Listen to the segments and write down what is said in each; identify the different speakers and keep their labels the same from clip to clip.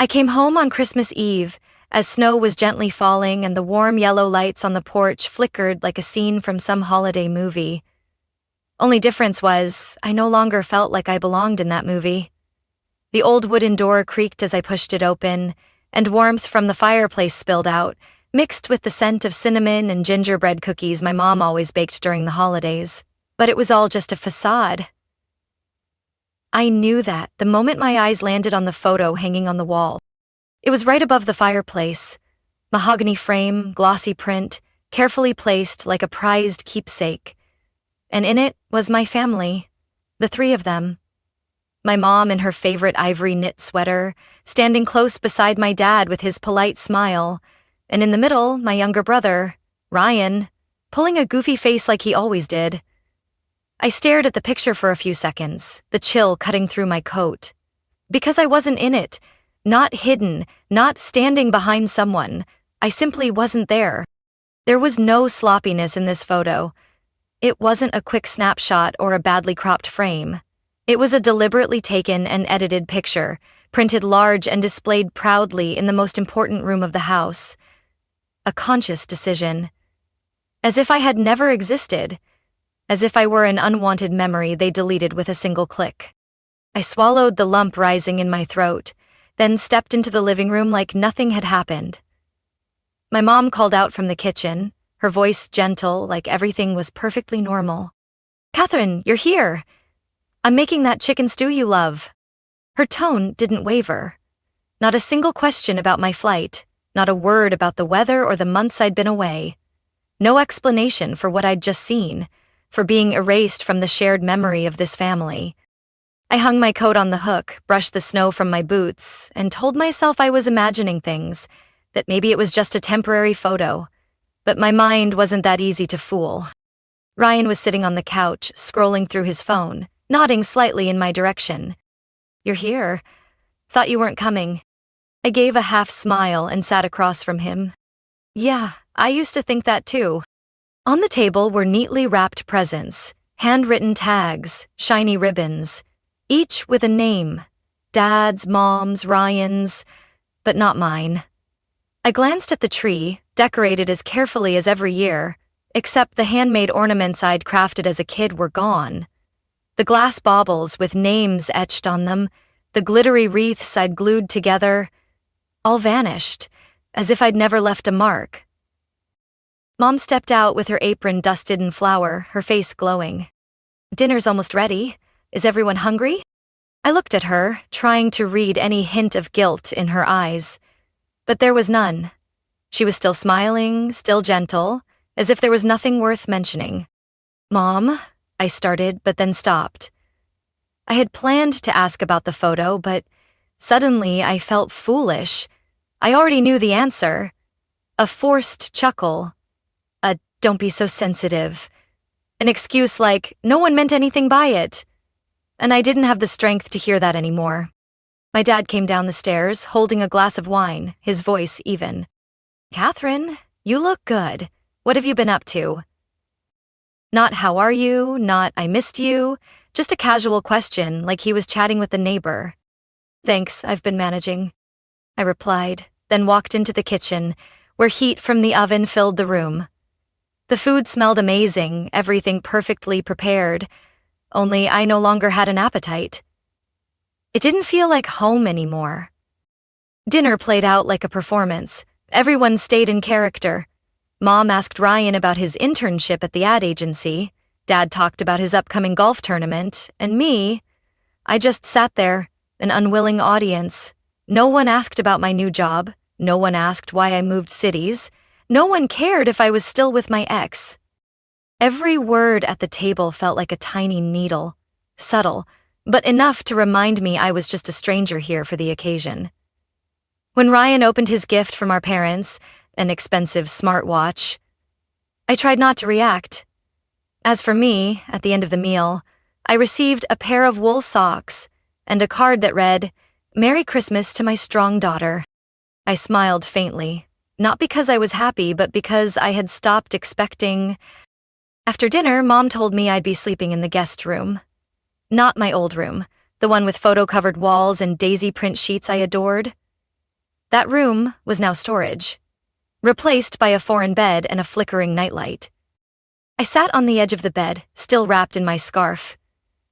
Speaker 1: I came home on Christmas Eve, as snow was gently falling and the warm yellow lights on the porch flickered like a scene from some holiday movie. Only difference was, I no longer felt like I belonged in that movie. The old wooden door creaked as I pushed it open, and warmth from the fireplace spilled out, mixed with the scent of cinnamon and gingerbread cookies my mom always baked during the holidays. But it was all just a facade. I knew that the moment my eyes landed on the photo hanging on the wall. It was right above the fireplace. Mahogany frame, glossy print, carefully placed like a prized keepsake. And in it was my family, the three of them. My mom in her favorite ivory knit sweater, standing close beside my dad with his polite smile, and in the middle, my younger brother, Ryan, pulling a goofy face like he always did. I stared at the picture for a few seconds, the chill cutting through my coat. Because I wasn't in it, not hidden, not standing behind someone, I simply wasn't there. There was no sloppiness in this photo. It wasn't a quick snapshot or a badly cropped frame. It was a deliberately taken and edited picture, printed large and displayed proudly in the most important room of the house. A conscious decision. As if I had never existed. As if I were an unwanted memory they deleted with a single click. I swallowed the lump rising in my throat, then stepped into the living room like nothing had happened. My mom called out from the kitchen, her voice gentle like everything was perfectly normal. "Catherine, you're here. I'm making that chicken stew you love." Her tone didn't waver. Not a single question about my flight, not a word about the weather or the months I'd been away. No explanation for what I'd just seen, for being erased from the shared memory of this family. I hung my coat on the hook, brushed the snow from my boots, and told myself I was imagining things, that maybe it was just a temporary photo. But my mind wasn't that easy to fool. Ryan was sitting on the couch, scrolling through his phone, nodding slightly in my direction. "You're here. Thought you weren't coming." I gave a half smile and sat across from him. "Yeah, I used to think that too." On the table were neatly wrapped presents, handwritten tags, shiny ribbons, each with a name. Dad's, Mom's, Ryan's, but not mine. I glanced at the tree, decorated as carefully as every year, except the handmade ornaments I'd crafted as a kid were gone. The glass baubles with names etched on them, the glittery wreaths I'd glued together, all vanished, as if I'd never left a mark. Mom stepped out with her apron dusted in flour, her face glowing. "Dinner's almost ready. Is everyone hungry?" I looked at her, trying to read any hint of guilt in her eyes. But there was none. She was still smiling, still gentle, as if there was nothing worth mentioning. "Mom," I started, but then stopped. I had planned to ask about the photo, but suddenly I felt foolish. I already knew the answer. A forced chuckle. A "don't be so sensitive." An excuse like, "no one meant anything by it." And I didn't have the strength to hear that anymore. My dad came down the stairs, holding a glass of wine, his voice even. "Catherine, you look good. What have you been up to?" Not "how are you?" Not "I missed you." Just a casual question, like he was chatting with a neighbor. "Thanks, I've been managing," I replied, then walked into the kitchen, where heat from the oven filled the room. The food smelled amazing, everything perfectly prepared, only I no longer had an appetite. It didn't feel like home anymore. Dinner played out like a performance. Everyone stayed in character. Mom asked Ryan about his internship at the ad agency. Dad talked about his upcoming golf tournament, and me, I just sat there, an unwilling audience. No one asked about my new job. No one asked why I moved cities. No one cared if I was still with my ex. Every word at the table felt like a tiny needle, subtle, but enough to remind me I was just a stranger here for the occasion. When Ryan opened his gift from our parents, an expensive smartwatch, I tried not to react. As for me, at the end of the meal, I received a pair of wool socks and a card that read, "Merry Christmas to my strong daughter." I smiled faintly, not because I was happy, but because I had stopped expecting. After dinner, Mom told me I'd be sleeping in the guest room. Not my old room, the one with photo-covered walls and daisy print sheets I adored. That room was now storage, replaced by a foreign bed and a flickering nightlight. I sat on the edge of the bed, still wrapped in my scarf.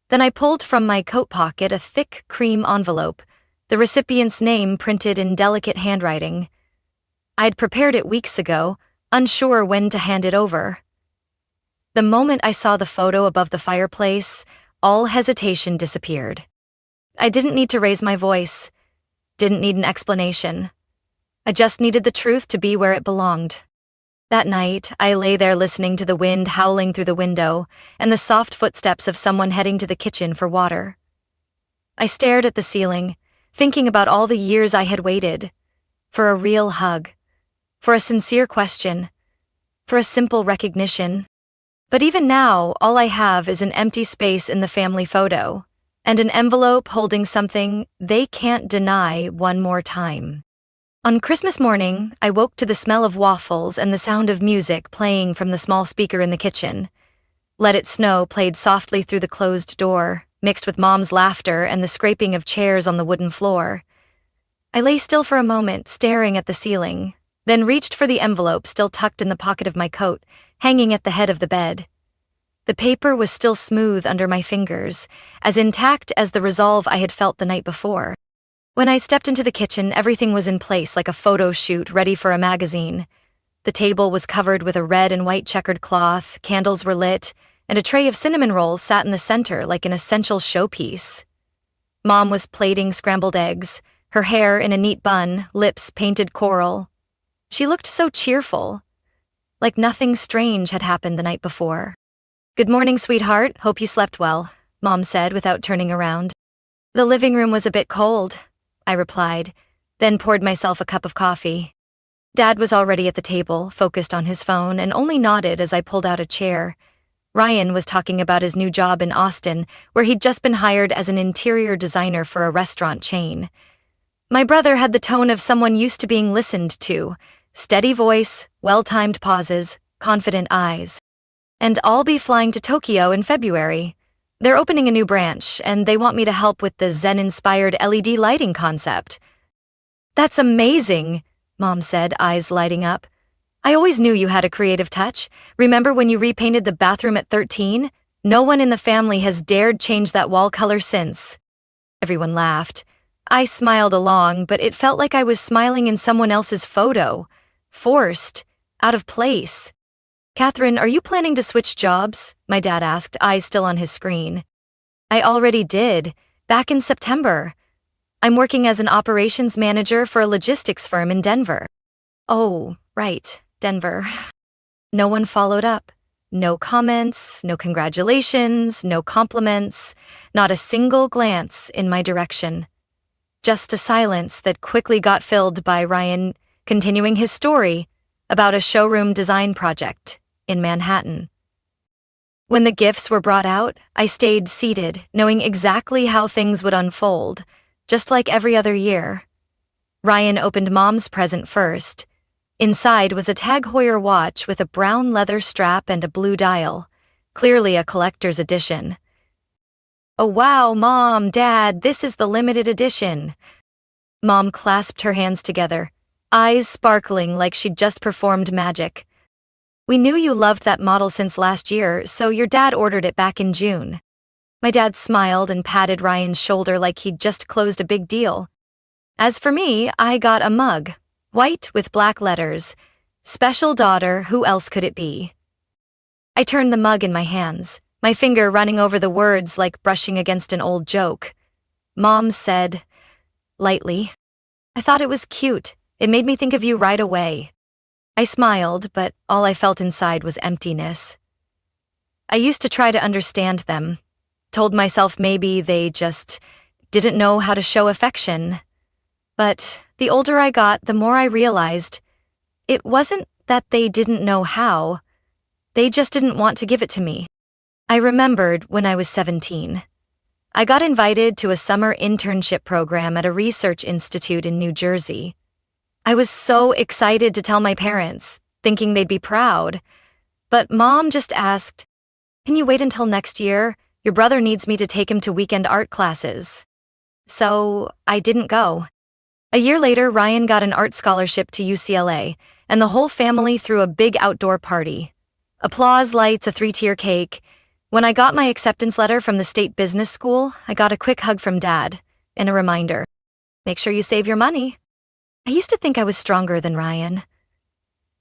Speaker 1: Then I pulled from my coat pocket a thick cream envelope, the recipient's name printed in delicate handwriting. I'd prepared it weeks ago, unsure when to hand it over. The moment I saw the photo above the fireplace, all hesitation disappeared. I didn't need to raise my voice, didn't need an explanation. I just needed the truth to be where it belonged. That night, I lay there listening to the wind howling through the window and the soft footsteps of someone heading to the kitchen for water. I stared at the ceiling, thinking about all the years I had waited, for a real hug, for a sincere question, for a simple recognition. But even now, all I have is an empty space in the family photo, and an envelope holding something they can't deny one more time. On Christmas morning, I woke to the smell of waffles and the sound of music playing from the small speaker in the kitchen. Let It Snow played softly through the closed door, mixed with Mom's laughter and the scraping of chairs on the wooden floor. I lay still for a moment, staring at the ceiling, then reached for the envelope still tucked in the pocket of my coat, hanging at the head of the bed. The paper was still smooth under my fingers, as intact as the resolve I had felt the night before. When I stepped into the kitchen, everything was in place like a photo shoot ready for a magazine. The table was covered with a red and white checkered cloth, candles were lit, and a tray of cinnamon rolls sat in the center like an essential showpiece. Mom was plating scrambled eggs, her hair in a neat bun, lips painted coral. She looked so cheerful, like nothing strange had happened the night before. "Good morning, sweetheart. Hope you slept well," Mom said without turning around. "The living room was a bit cold," I replied, then poured myself a cup of coffee. Dad was already at the table, focused on his phone, and only nodded as I pulled out a chair. Ryan was talking about his new job in Austin, where he'd just been hired as an interior designer for a restaurant chain. My brother had the tone of someone used to being listened to, steady voice, well-timed pauses, confident eyes. "And I'll be flying to Tokyo in February. They're opening a new branch, and they want me to help with the Zen-inspired LED lighting concept." "That's amazing," Mom said, eyes lighting up. "I always knew you had a creative touch. Remember when you repainted the bathroom at 13? No one in the family has dared change that wall color since." Everyone laughed. I smiled along, but it felt like I was smiling in someone else's photo. Forced. Out of place. "Catherine, are you planning to switch jobs?" my dad asked, eyes still on his screen. "I already did, back in September. I'm working as an operations manager for a logistics firm in Denver." "Oh, right, Denver." No one followed up. No comments, no congratulations, no compliments, not a single glance in my direction. Just a silence that quickly got filled by Ryan continuing his story about a showroom design project in Manhattan. When the gifts were brought out, I stayed seated, knowing exactly how things would unfold, just like every other year. Ryan opened Mom's present first. Inside was a Tag Heuer watch with a brown leather strap and a blue dial, clearly a collector's edition. "Oh wow, Mom, Dad, this is the limited edition." Mom clasped her hands together, eyes sparkling like she'd just performed magic. "We knew you loved that model since last year, so your dad ordered it back in June." My dad smiled and patted Ryan's shoulder like he'd just closed a big deal. As for me, I got a mug, white with black letters. "Special daughter, who else could it be?" I turned the mug in my hands, my finger running over the words like brushing against an old joke. Mom said, lightly, "I thought it was cute. It made me think of you right away." I smiled, but all I felt inside was emptiness. I used to try to understand them, told myself maybe they just didn't know how to show affection. But the older I got, the more I realized it wasn't that they didn't know how, they just didn't want to give it to me. I remembered when I was 17. I got invited to a summer internship program at a research institute in New Jersey. I was so excited to tell my parents, thinking they'd be proud. But Mom just asked, "Can you wait until next year? Your brother needs me to take him to weekend art classes." So I didn't go. A year later, Ryan got an art scholarship to UCLA, and the whole family threw a big outdoor party. Applause, lights, a 3-tier cake. When I got my acceptance letter from the state business school, I got a quick hug from Dad, and a reminder. Make sure you save your money. I used to think I was stronger than Ryan.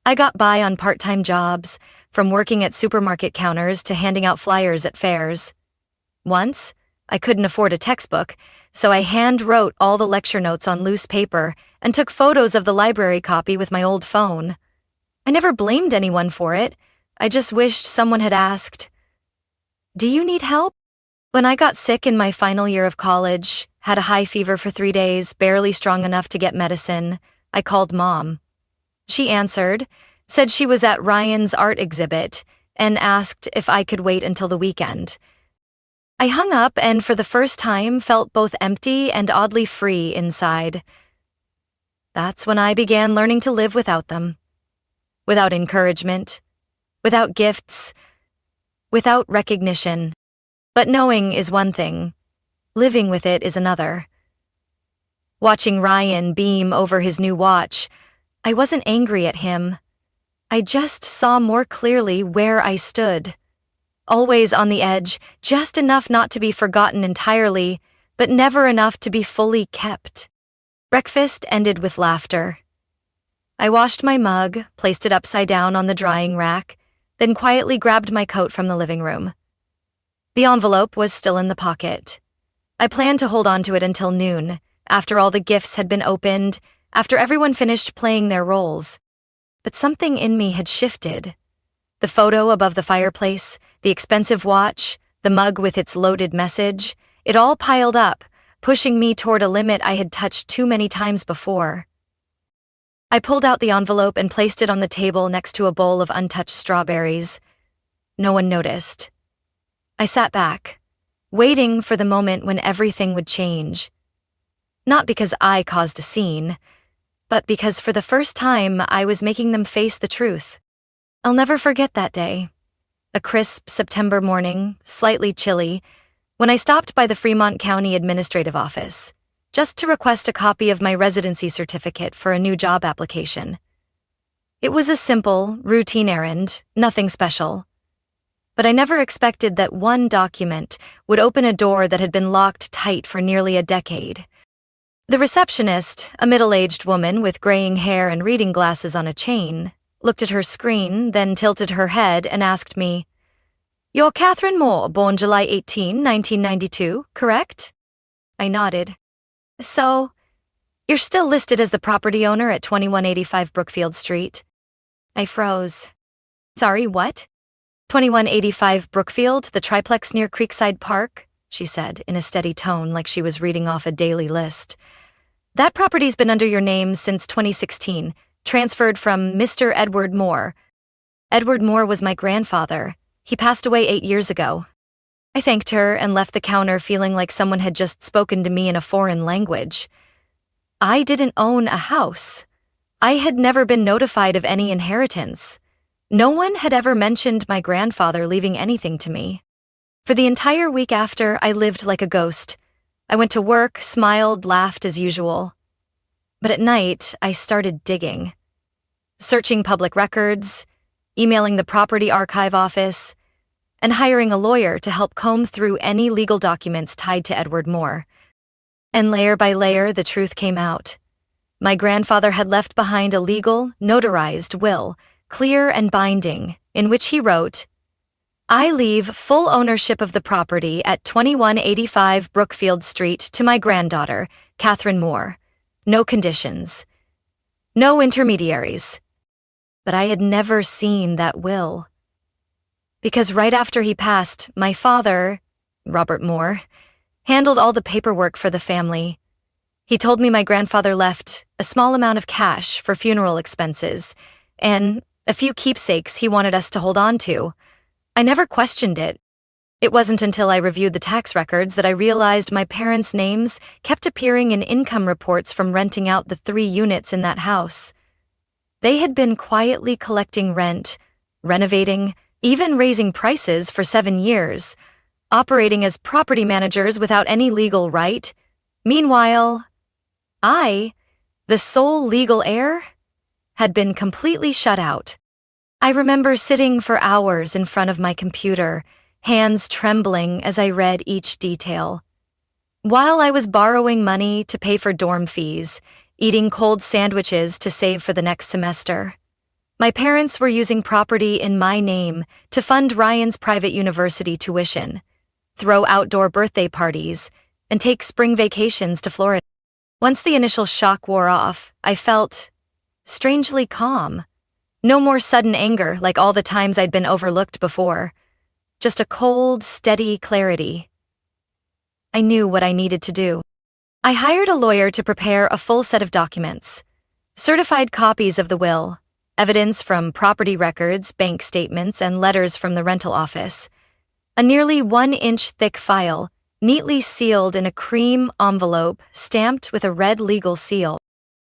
Speaker 1: I got by on part-time jobs, from working at supermarket counters to handing out flyers at fairs. Once, I couldn't afford a textbook, so I hand-wrote all the lecture notes on loose paper and took photos of the library copy with my old phone. I never blamed anyone for it. I just wished someone had asked, "Do you need help?" When I got sick in my final year of college, had a high fever for 3 days, barely strong enough to get medicine, I called Mom. She answered, said she was at Ryan's art exhibit, and asked if I could wait until the weekend. I hung up and for the first time felt both empty and oddly free inside. That's when I began learning to live without them. Without encouragement, without gifts, without recognition. But knowing is one thing. Living with it is another. Watching Ryan beam over his new watch, I wasn't angry at him. I just saw more clearly where I stood. Always on the edge, just enough not to be forgotten entirely, but never enough to be fully kept. Breakfast ended with laughter. I washed my mug, placed it upside down on the drying rack, then quietly grabbed my coat from the living room. The envelope was still in the pocket. I planned to hold on to it until noon, after all the gifts had been opened, after everyone finished playing their roles. But something in me had shifted. The photo above the fireplace, the expensive watch, the mug with its loaded message, it all piled up, pushing me toward a limit I had touched too many times before. I pulled out the envelope and placed it on the table next to a bowl of untouched strawberries. No one noticed. I sat back, waiting for the moment when everything would change. Not because I caused a scene, but because for the first time I was making them face the truth. I'll never forget that day. A crisp September morning, slightly chilly, when I stopped by the Fremont County Administrative Office, just to request a copy of my residency certificate for a new job application. It was a simple, routine errand, nothing special. But I never expected that one document would open a door that had been locked tight for nearly a decade. The receptionist, a middle-aged woman with graying hair and reading glasses on a chain, looked at her screen, then tilted her head and asked me, "You're Catherine Moore, born July 18, 1992, correct?" I nodded. "So, you're still listed as the property owner at 2185 Brookfield Street." I froze. "Sorry, what?" "2185 Brookfield, the triplex near Creekside Park," she said in a steady tone like she was reading off a daily list. "That property's been under your name since 2016, transferred from Mr. Edward Moore. Edward Moore was my grandfather. He passed away 8 years ago." I thanked her and left the counter feeling like someone had just spoken to me in a foreign language. I didn't own a house. I had never been notified of any inheritance. No one had ever mentioned my grandfather leaving anything to me. For the entire week after, I lived like a ghost. I went to work, smiled, laughed as usual. But at night, I started digging. Searching public records, emailing the property archive office, and hiring a lawyer to help comb through any legal documents tied to Edward Moore. And layer by layer, the truth came out. My grandfather had left behind a legal, notarized will, clear and binding, in which he wrote, "I leave full ownership of the property at 2185 Brookfield Street to my granddaughter, Catherine Moore. No conditions. No intermediaries." But I had never seen that will. Because right after he passed, my father, Robert Moore, handled all the paperwork for the family. He told me my grandfather left a small amount of cash for funeral expenses and a few keepsakes he wanted us to hold on to. I never questioned it. It wasn't until I reviewed the tax records that I realized my parents' names kept appearing in income reports from renting out the 3 units in that house. They had been quietly collecting rent, renovating, even raising prices for 7 years, operating as property managers without any legal right. Meanwhile, I the sole legal heir, had been completely shut out. I remember sitting for hours in front of my computer, hands trembling as I read each detail. While I was borrowing money to pay for dorm fees, eating cold sandwiches to save for the next semester, my parents were using property in my name to fund Ryan's private university tuition, throw outdoor birthday parties, and take spring vacations to Florida. Once the initial shock wore off, I felt strangely calm. No more sudden anger like all the times I'd been overlooked before. Just a cold, steady clarity. I knew what I needed to do. I hired a lawyer to prepare a full set of documents. Certified copies of the will, evidence from property records, bank statements, and letters from the rental office. A nearly 1-inch thick file, neatly sealed in a cream envelope stamped with a red legal seal.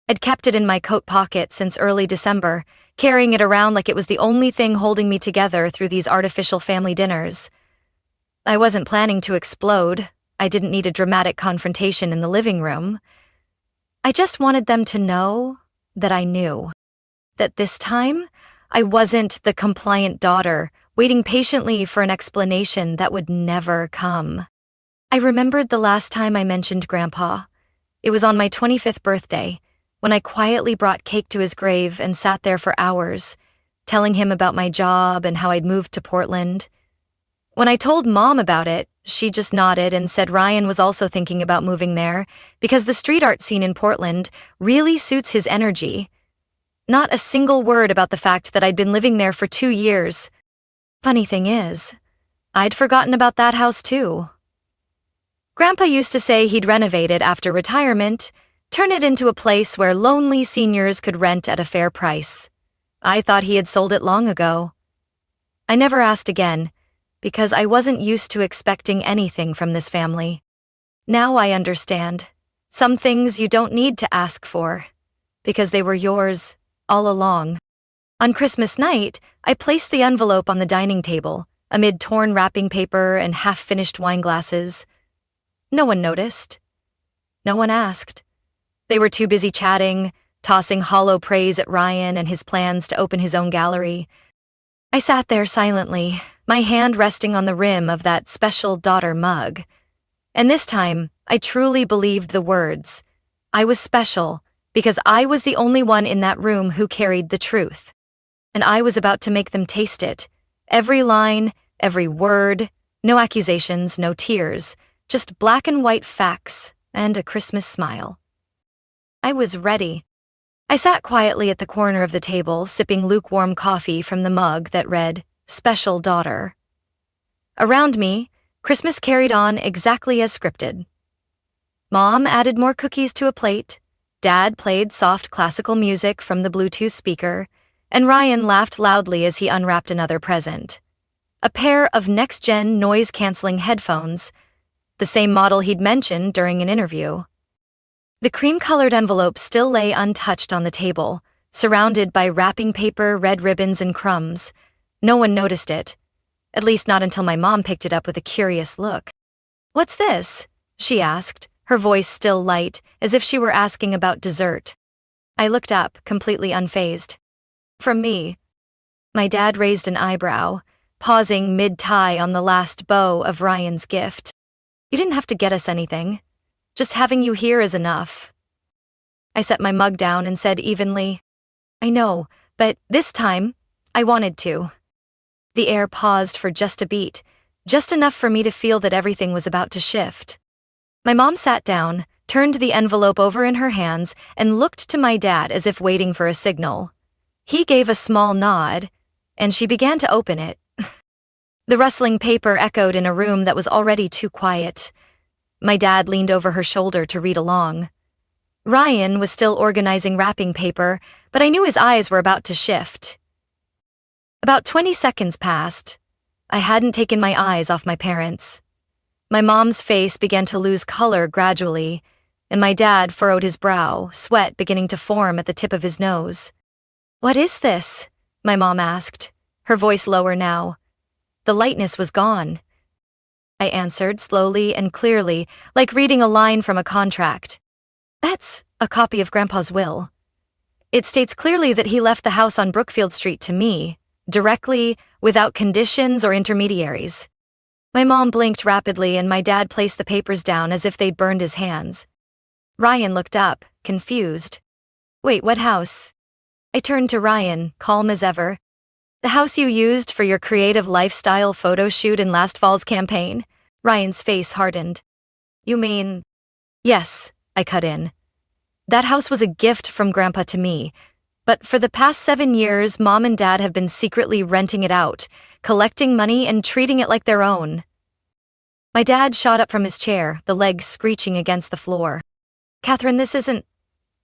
Speaker 1: I'd kept it in my coat pocket since early December, carrying it around like it was the only thing holding me together through these artificial family dinners. I wasn't planning to explode. I didn't need a dramatic confrontation in the living room. I just wanted them to know that I knew. That this time, I wasn't the compliant daughter, waiting patiently for an explanation that would never come. I remembered the last time I mentioned Grandpa. It was on my 25th birthday, when I quietly brought cake to his grave and sat there for hours, telling him about my job and how I'd moved to Portland. When I told Mom about it, she just nodded and said Ryan was also thinking about moving there because the street art scene in Portland really suits his energy. Not a single word about the fact that I'd been living there for 2 years. Funny thing is, I'd forgotten about that house too. Grandpa used to say he'd renovate it after retirement, turn it into a place where lonely seniors could rent at a fair price. I thought he had sold it long ago. I never asked again, because I wasn't used to expecting anything from this family. Now I understand. Some things you don't need to ask for, because they were yours all along. On Christmas night, I placed the envelope on the dining table, amid torn wrapping paper and half-finished wine glasses. No one noticed. No one asked. They were too busy chatting, tossing hollow praise at Ryan and his plans to open his own gallery. I sat there silently, my hand resting on the rim of that special daughter mug. And this time, I truly believed the words. I was special because I was the only one in that room who carried the truth. And I was about to make them taste it. Every line, every word, no accusations, no tears, just black and white facts and a Christmas smile. I was ready. I sat quietly at the corner of the table, sipping lukewarm coffee from the mug that read, "Special Daughter." Around me, Christmas carried on exactly as scripted. Mom added more cookies to a plate, Dad played soft classical music from the Bluetooth speaker, and Ryan laughed loudly as he unwrapped another present. A pair of next-gen noise-canceling headphones, the same model he'd mentioned during an interview. The cream-colored envelope still lay untouched on the table, surrounded by wrapping paper, red ribbons, and crumbs. No one noticed it, at least not until my mom picked it up with a curious look. "What's this?" she asked, her voice still light, as if she were asking about dessert. I looked up, completely unfazed. "From me." My dad raised an eyebrow, pausing mid-tie on the last bow of Ryan's gift. "You didn't have to get us anything. Just having you here is enough." I set my mug down and said evenly, "I know, but this time, I wanted to." The air paused for just a beat, just enough for me to feel that everything was about to shift. My mom sat down, turned the envelope over in her hands, and looked to my dad as if waiting for a signal. He gave a small nod, and she began to open it. The rustling paper echoed in a room that was already too quiet. My dad leaned over her shoulder to read along. Ryan was still organizing wrapping paper, but I knew his eyes were about to shift. About 20 seconds passed. I hadn't taken my eyes off my parents. My mom's face began to lose color gradually, and my dad furrowed his brow, sweat beginning to form at the tip of his nose. "What is this?" my mom asked, her voice lower now. The lightness was gone. I answered slowly and clearly, like reading a line from a contract. That's A copy of Grandpa's will. It states clearly that he left the house on Brookfield Street to me, directly, without conditions or intermediaries. My mom blinked rapidly and my dad placed the papers down as if they'd burned his hands. Ryan looked up, confused. Wait, what house? I turned to Ryan, calm as ever. The house you used for your creative lifestyle photo shoot in last fall's campaign? Ryan's face hardened. You mean… Yes, I cut in. That house was a gift from Grandpa to me, but for the past 7 years, Mom and Dad have been secretly renting it out, collecting money and treating it like their own. My dad shot up from his chair, the legs screeching against the floor. Catherine, this isn't…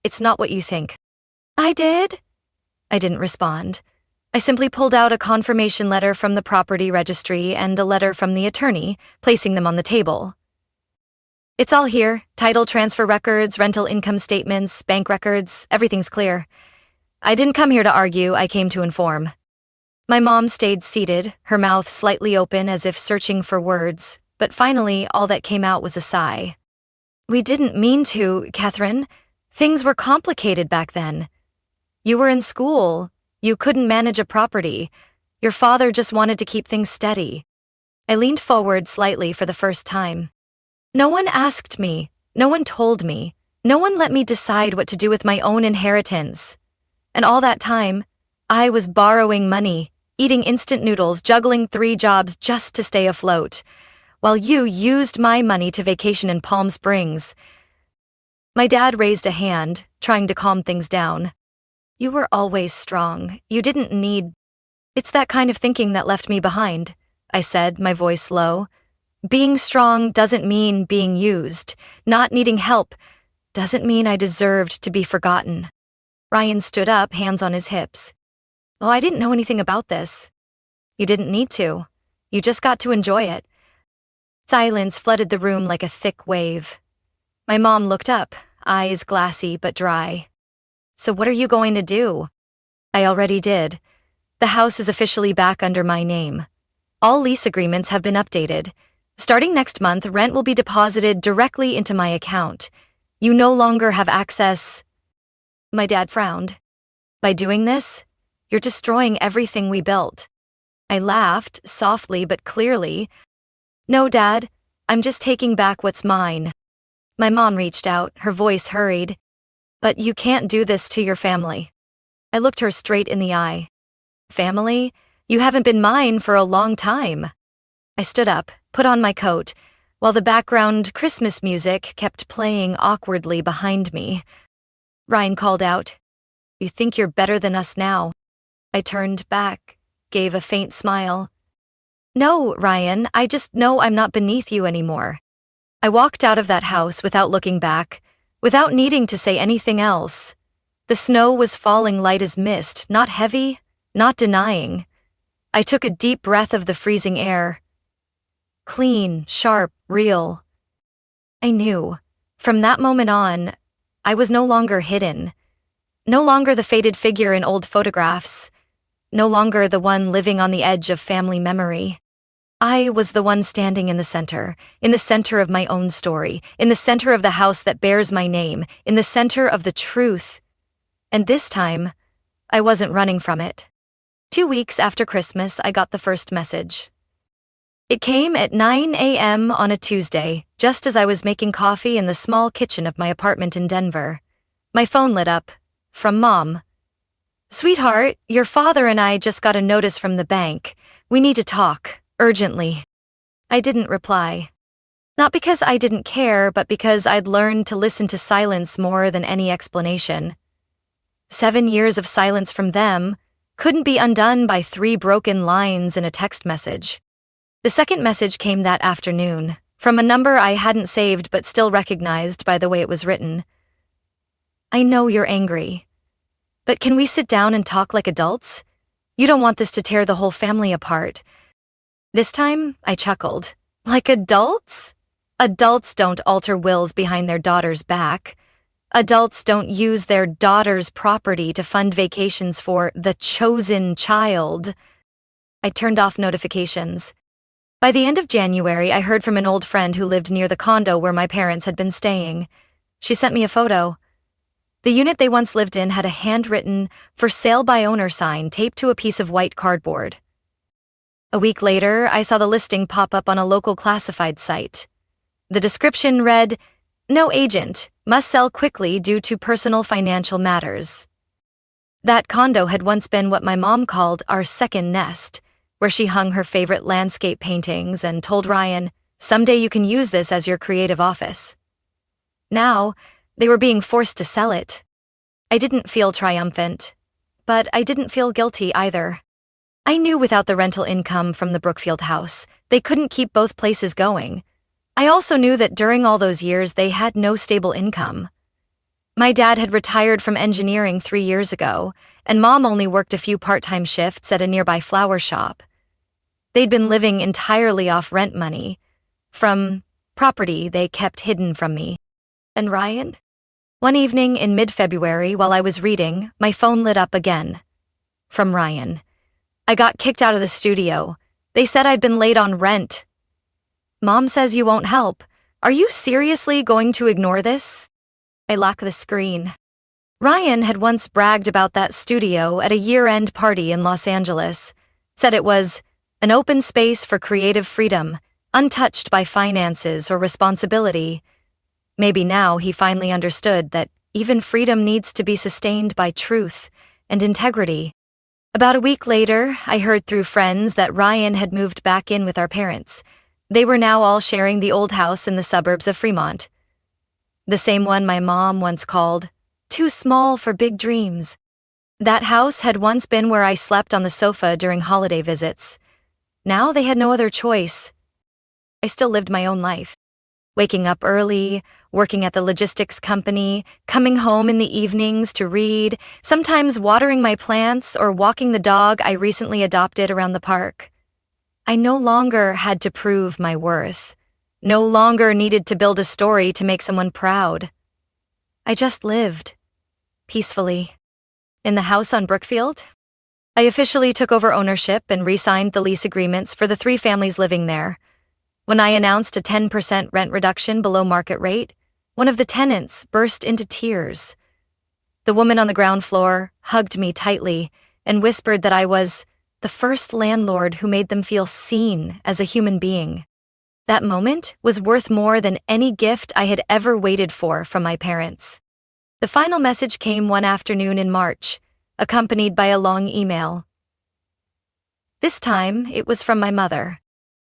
Speaker 1: It's not what you think. I did? I didn't respond. I simply pulled out a confirmation letter from the property registry and a letter from the attorney, placing them on the table. It's all here. Title transfer records, rental income statements, bank records, everything's clear. I didn't come here to argue, I came to inform. My mom stayed seated, her mouth slightly open as if searching for words, but finally all that came out was a sigh. We didn't mean to, Catherine. Things were complicated back then. You were in school. You couldn't manage a property. Your father just wanted to keep things steady. I leaned forward slightly for the first time. No one asked me. No one told me. No one let me decide what to do with my own inheritance. And all that time, I was borrowing money, eating instant noodles, juggling 3 jobs just to stay afloat, while you used my money to vacation in Palm Springs. My dad raised a hand, trying to calm things down. You were always strong. You didn't need… It's that kind of thinking that left me behind, I said, my voice low. Being strong doesn't mean being used. Not needing help doesn't mean I deserved to be forgotten. Ryan stood up, hands on his hips. Oh, I didn't know anything about this. You didn't need to. You just got to enjoy it. Silence flooded the room like a thick wave. My mom looked up, eyes glassy but dry. So what are you going to do? I already did. The house is officially back under my name. All lease agreements have been updated. Starting next month, rent will be deposited directly into my account. You no longer have access… My dad frowned. By doing this, you're destroying everything we built. I laughed, softly but clearly. No, Dad, I'm just taking back what's mine. My mom reached out, her voice hurried. But you can't do this to your family. I looked her straight in the eye. Family? You haven't been mine for a long time. I stood up, put on my coat, while the background Christmas music kept playing awkwardly behind me. Ryan called out, You think you're better than us now? I turned back, gave a faint smile. No, Ryan, I just know I'm not beneath you anymore. I walked out of that house without looking back, without needing to say anything else. The snow was falling light as mist, not heavy, not denying. I took a deep breath of the freezing air. Clean, sharp, real. I knew, from that moment on, I was no longer hidden. No longer the faded figure in old photographs. No longer the one living on the edge of family memory. I was the one standing in the center of my own story, in the center of the house that bears my name, in the center of the truth. And this time, I wasn't running from it. 2 weeks after Christmas, I got the first message. It came at 9 a.m. on a Tuesday, just as I was making coffee in the small kitchen of my apartment in Denver. My phone lit up. From Mom. Sweetheart, your father and I just got a notice from the bank. We need to talk. Urgently. I didn't reply. Not because I didn't care, but because I'd learned to listen to silence more than any explanation. 7 years of silence from them couldn't be undone by 3 broken lines in a text message. The second message came that afternoon, from a number I hadn't saved but still recognized by the way it was written. I know you're angry, but can we sit down and talk like adults? You don't want this to tear the whole family apart. This time, I chuckled. Like adults? Adults don't alter wills behind their daughter's back. Adults don't use their daughter's property to fund vacations for the chosen child. I turned off notifications. By the end of January, I heard from an old friend who lived near the condo where my parents had been staying. She sent me a photo. The unit they once lived in had a handwritten, "For sale by owner" sign taped to a piece of white cardboard. A week later, I saw the listing pop up on a local classified site. The description read, "No agent, must sell quickly due to personal financial matters." That condo had once been what my mom called our second nest, where she hung her favorite landscape paintings and told Ryan, "Someday you can use this as your creative office." Now, they were being forced to sell it. I didn't feel triumphant, but I didn't feel guilty either. I knew without the rental income from the Brookfield house, they couldn't keep both places going. I also knew that during all those years, they had no stable income. My dad had retired from engineering 3 years ago, and Mom only worked a few part-time shifts at a nearby flower shop. They'd been living entirely off rent money, from property they kept hidden from me. And Ryan? One evening in mid-February, while I was reading, my phone lit up again. From Ryan. I got kicked out of the studio. They said I'd been late on rent. "Mom says you won't help. Are you seriously going to ignore this?" I lock the screen. Ryan had once bragged about that studio at a year-end party in Los Angeles, said it was an open space for creative freedom, untouched by finances or responsibility. Maybe now he finally understood that even freedom needs to be sustained by truth and integrity. About a week later, I heard through friends that Ryan had moved back in with our parents. They were now all sharing the old house in the suburbs of Fremont. The same one my mom once called, "too small for big dreams." That house had once been where I slept on the sofa during holiday visits. Now they had no other choice. I still lived my own life. Waking up early, working at the logistics company, coming home in the evenings to read, sometimes watering my plants or walking the dog I recently adopted around the park. I no longer had to prove my worth. No longer needed to build a story to make someone proud. I just lived, peacefully, in the house on Brookfield. I officially took over ownership and re-signed the lease agreements for the 3 families living there. When I announced a 10% rent reduction below market rate, one of the tenants burst into tears. The woman on the ground floor hugged me tightly and whispered that I was the first landlord who made them feel seen as a human being. That moment was worth more than any gift I had ever waited for from my parents. The final message came one afternoon in March, accompanied by a long email. This time, it was from my mother.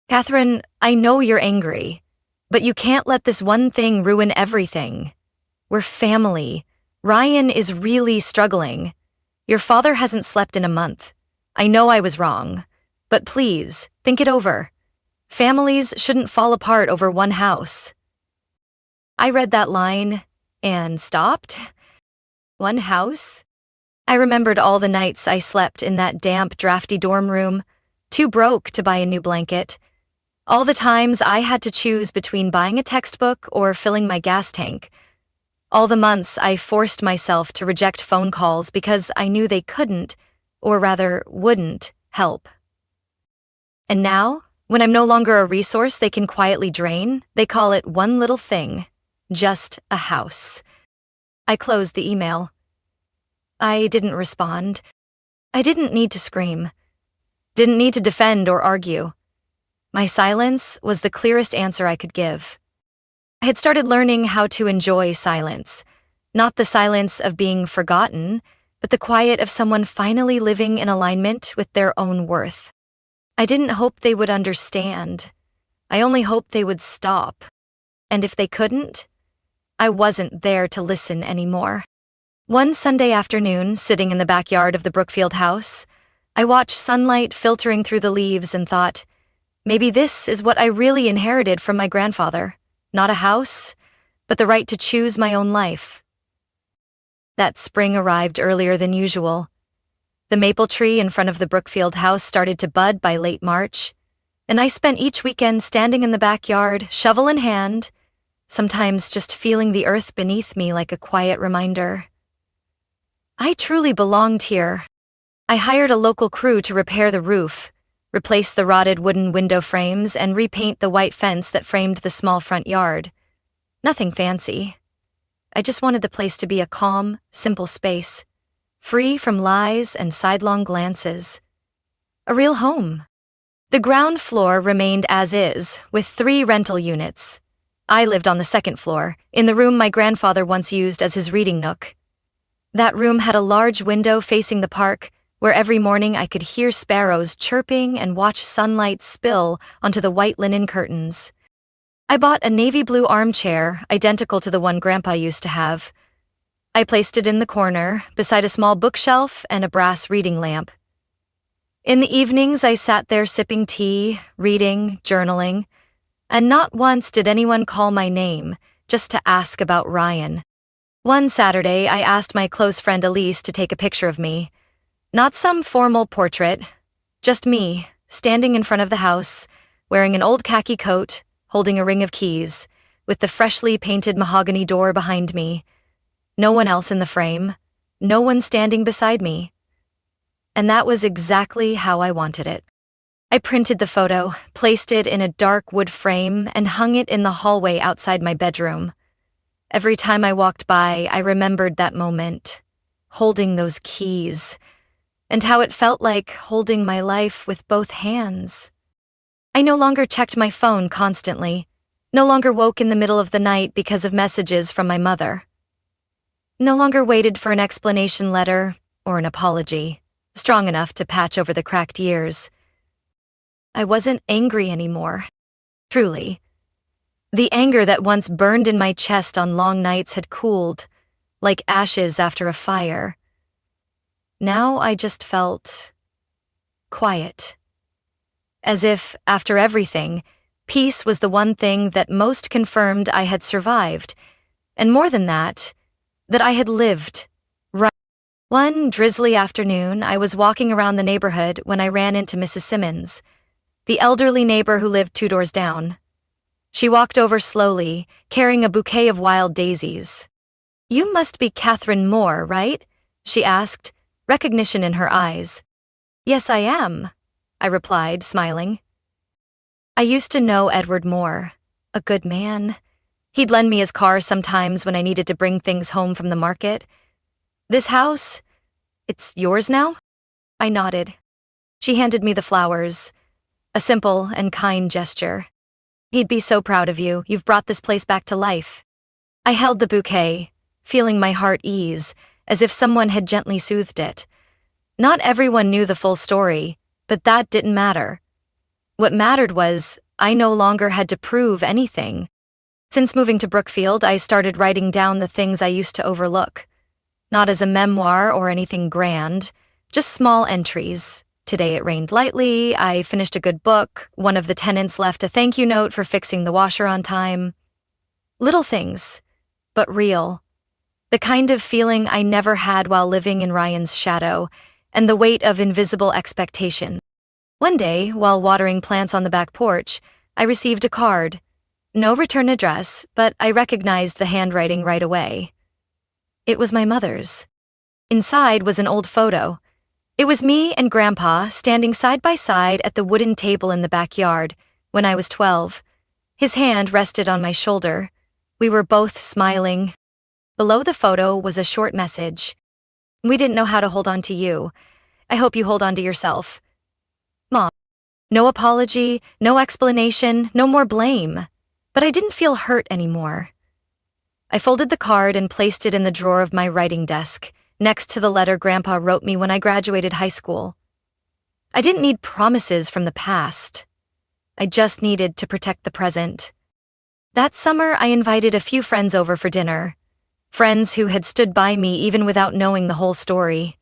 Speaker 1: "Catherine, I know you're angry, but you can't let this one thing ruin everything. We're family. Ryan is really struggling. Your father hasn't slept in a month. I know I was wrong, but please, think it over. Families shouldn't fall apart over one house." I read that line and stopped. One house? I remembered all the nights I slept in that damp, drafty dorm room, too broke to buy a new blanket. All the times I had to choose between buying a textbook or filling my gas tank. All the months I forced myself to reject phone calls because I knew they couldn't, or rather wouldn't, help. And now, when I'm no longer a resource they can quietly drain, they call it one little thing, just a house. I closed the email. I didn't respond. I didn't need to scream. Didn't need to defend or argue. My silence was the clearest answer I could give. I had started learning how to enjoy silence, not the silence of being forgotten, but the quiet of someone finally living in alignment with their own worth. I didn't hope they would understand. I only hoped they would stop. And if they couldn't, I wasn't there to listen anymore. One Sunday afternoon, sitting in the backyard of the Brookfield house, I watched sunlight filtering through the leaves and thought, maybe this is what I really inherited from my grandfather. Not a house, but the right to choose my own life. That spring arrived earlier than usual. The maple tree in front of the Brookfield house started to bud by late March, and I spent each weekend standing in the backyard, shovel in hand, sometimes just feeling the earth beneath me like a quiet reminder. I truly belonged here. I hired a local crew to repair the roof, replace the rotted wooden window frames, and repaint the white fence that framed the small front yard. Nothing fancy. I just wanted the place to be a calm, simple space, free from lies and sidelong glances. A real home. The ground floor remained as is, with 3 rental units. I lived on the second floor, in the room my grandfather once used as his reading nook. That room had a large window facing the park, where every morning I could hear sparrows chirping and watch sunlight spill onto the white linen curtains. I bought a navy blue armchair, identical to the one Grandpa used to have. I placed it in the corner, beside a small bookshelf and a brass reading lamp. In the evenings, I sat there sipping tea, reading, journaling, and not once did anyone call my name, just to ask about Ryan. One Saturday, I asked my close friend Elise to take a picture of me. Not some formal portrait, just me, standing in front of the house, wearing an old khaki coat, holding a ring of keys, with the freshly painted mahogany door behind me. No one else in the frame, no one standing beside me. And that was exactly how I wanted it. I printed the photo, placed it in a dark wood frame, and hung it in the hallway outside my bedroom. Every time I walked by, I remembered that moment, holding those keys, and how it felt like holding my life with both hands. I no longer checked my phone constantly, no longer woke in the middle of the night because of messages from my mother. No longer waited for an explanation letter or an apology, strong enough to patch over the cracked years. I wasn't angry anymore, truly. The anger that once burned in my chest on long nights had cooled, like ashes after a fire. Now I just felt quiet. As if, after everything, peace was the one thing that most confirmed I had survived, and more than that I had lived. Right. One drizzly afternoon, I was walking around the neighborhood when I ran into Mrs. Simmons, the elderly neighbor who lived 2 doors down. She walked over slowly, carrying a bouquet of wild daisies. "You must be Catherine Moore, right?" she asked, recognition in her eyes. "Yes, I am," I replied, smiling. I used to know Edward Moore, a good man. He'd lend me his car sometimes when I needed to bring things home from the market. "This house, it's yours now?" I nodded. She handed me the flowers, a simple and kind gesture. "He'd be so proud of you. You've brought this place back to life." I held the bouquet, feeling my heart ease, as if someone had gently soothed it. Not everyone knew the full story, but that didn't matter. What mattered was I no longer had to prove anything. Since moving to Brookfield, I started writing down the things I used to overlook. Not as a memoir or anything grand, just small entries. Today it rained lightly, I finished a good book, one of the tenants left a thank you note for fixing the washer on time. Little things, but real. The kind of feeling I never had while living in Ryan's shadow, and the weight of invisible expectation. One day, while watering plants on the back porch, I received a card. No return address, but I recognized the handwriting right away. It was my mother's. Inside was an old photo. It was me and Grandpa standing side by side at the wooden table in the backyard when I was 12. His hand rested on my shoulder. We were both smiling. Below the photo was a short message. "We didn't know how to hold on to you. I hope you hold on to yourself. Mom." No apology, no explanation, no more blame. But I didn't feel hurt anymore. I folded the card and placed it in the drawer of my writing desk, next to the letter Grandpa wrote me when I graduated high school. I didn't need promises from the past. I just needed to protect the present. That summer, I invited a few friends over for dinner. Friends who had stood by me even without knowing the whole story.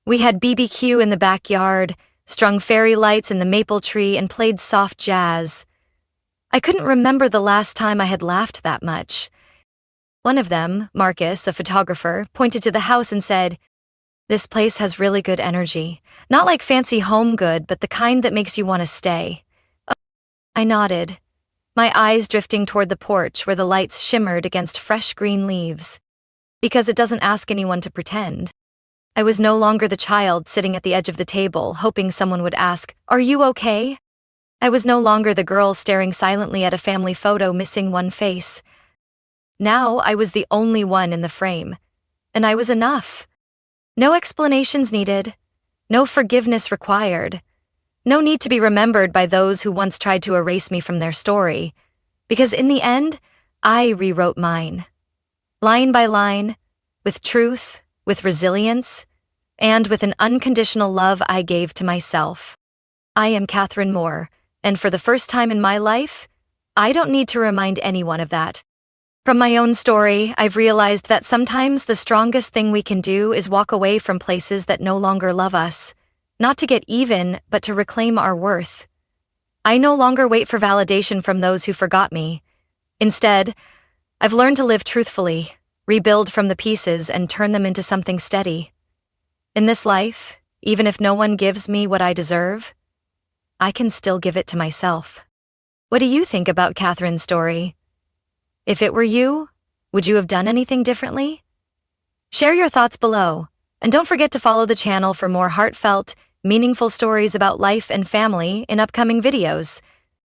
Speaker 1: We had BBQ in the backyard, strung fairy lights in the maple tree, and played soft jazz. I couldn't remember the last time I had laughed that much. One of them, Marcus, a photographer, pointed to the house and said, "This place has really good energy. Not like fancy home good, but the kind that makes you want to stay." I nodded, my eyes drifting toward the porch where the lights shimmered against fresh green leaves. Because it doesn't ask anyone to pretend. I was no longer the child sitting at the edge of the table, hoping someone would ask, "Are you okay?" I was no longer the girl staring silently at a family photo missing one face. Now I was the only one in the frame, and I was enough. No explanations needed, no forgiveness required, no need to be remembered by those who once tried to erase me from their story, because in the end, I rewrote mine. Line by line, with truth, with resilience, and with an unconditional love I gave to myself. I am Catherine Moore, and for the first time in my life, I don't need to remind anyone of that. From my own story, I've realized that sometimes the strongest thing we can do is walk away from places that no longer love us, not to get even, but to reclaim our worth. I no longer wait for validation from those who forgot me. Instead, I've learned to live truthfully, rebuild from the pieces, and turn them into something steady. In this life, even if no one gives me what I deserve, I can still give it to myself. What do you think about Catherine's story? If it were you, would you have done anything differently? Share your thoughts below, and don't forget to follow the channel for more heartfelt, meaningful stories about life and family in upcoming videos.